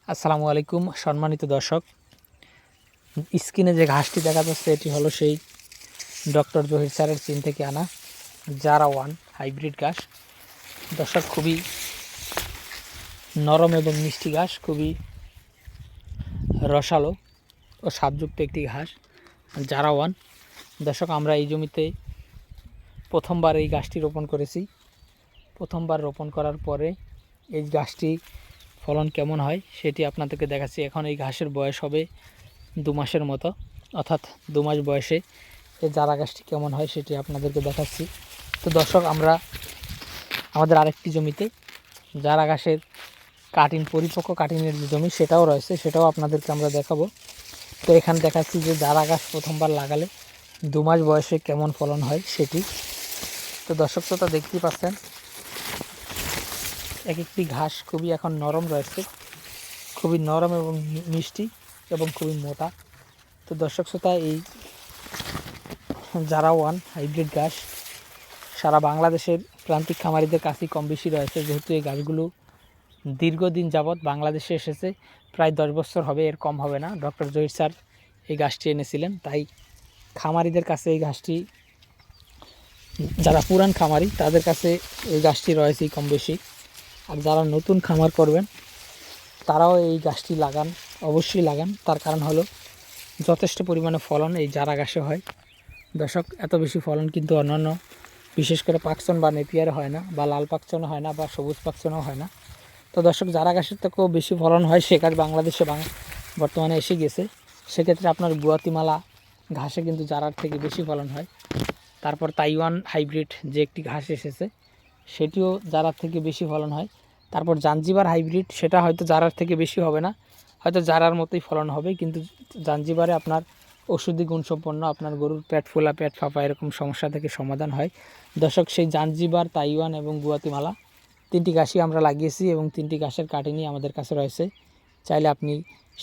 আসসালামু আলাইকুম সম্মানিত দর্শক, স্ক্রিনে যে ঘাসটি দেখা যাচ্ছে এটি হলো সেই ডক্টর জহির স্যারের চীন থেকে আনা জারা ওয়ান হাইব্রিড ঘাস। দর্শক, খুবই নরম এবং মিষ্টি ঘাস, খুবই রসালো ও স্বাদযুক্ত একটি ঘাস জারা ওয়ান। দর্শক, আমরা এই জমিতে প্রথমবার এই গাছটি রোপণ করেছি। প্রথমবার রোপণ করার পরে এই গাছটি ফলন কেমন হয় সেটি আপনাদেরকে দেখাচ্ছি। এখন এই ঘাসের বয়স হবে 2 মাসের মতো, অর্থাৎ 2 মাস বয়সে এই চারা গাছটি কেমন হয় সেটি আপনাদেরকে দেখাচ্ছি। তো দর্শক, আমরা আমাদের আরেকটি জমিতে চারা গাছের পরিপক্ক কাটিংয়ের যে জমি সেটাও রয়েছে, সেটাও আপনাদেরকে আমরা দেখাবো। তো এখানে দেখাচ্ছি যে চারা গাছ প্রথমবার লাগালে 2 মাস বয়সে কেমন ফলন হয় সেটি। তো দর্শক শ্রোতা, দেখতেই পাচ্ছেন এক একটি ঘাস খুবই এখন নরম রয়েছে, খুবই নরম এবং মিষ্টি এবং খুবই মোটা। তো দর্শক শ্রোতা, এই জারা ওয়ান হাইব্রিড ঘাস সারা বাংলাদেশের প্রান্তিক খামারিদের কাছেই কম বেশি রয়েছে, যেহেতু এই গাছগুলো দীর্ঘদিন যাবৎ বাংলাদেশে এসেছে, প্রায় 10 বছর হবে, এর কম হবে না। ডক্টর জহির স্যার এই গাছটি এনেছিলেন, তাই খামারিদের কাছে এই গাছটি, যারা পুরান খামারি তাদের কাছে এই গাছটি রয়েছেই কম বেশি। আর যারা নতুন খামার করবেন তারাও এই গাছটি লাগান, অবশ্যই লাগান। তার কারণ হলো যথেষ্ট পরিমাণে ফলন এই জারা ঘাসে হয়। দর্শক, এত বেশি ফলন কিন্তু অন্যান্য বিশেষ করে পাকচন বা নেপিয়ারে হয় না, বা লাল পাকচনও হয় না, বা সবুজ পাকচনও হয় না। তো দর্শক, জারা ঘাসের থেকেও বেশি ফলন হয় সে গাছ বাংলাদেশে বর্তমানে এসে গেছে। সেক্ষেত্রে আপনার গুয়াতিমালা ঘাসে কিন্তু জারার থেকে বেশি ফলন হয়। তারপর তাইওয়ান হাইব্রিড যে একটি ঘাস এসেছে সেটিও জারার থেকে বেশি ফলন হয়। তারপর জাঞ্জিবার হাইব্রিড, সেটা হয়তো জারার থেকে বেশি হবে না, হয়তো জারার মতোই ফলন হবে, কিন্তু জাঞ্জিবারে আপনার ওষুধি গুণসম্পন্ন, আপনার গরুর পেট ফোলা, পেট ফাঁপা এরকম সমস্যা থেকে সমাধান হয়। দর্শক, সেই জাঞ্জিবার, তাইওয়ান এবং গুয়াতিমালা 3টি ঘাসই আমরা লাগিয়েছি এবং 3টি ঘাসের কাটিংই আমাদের কাছে রয়েছে। চাইলে আপনি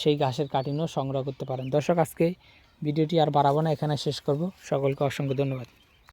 সেই ঘাসের কাটিংও সংগ্রহ করতে পারেন। দর্শক, আজকে ভিডিওটি আর বাড়াবো না, এখানে শেষ করব। সকলকে অসংখ্য ধন্যবাদ।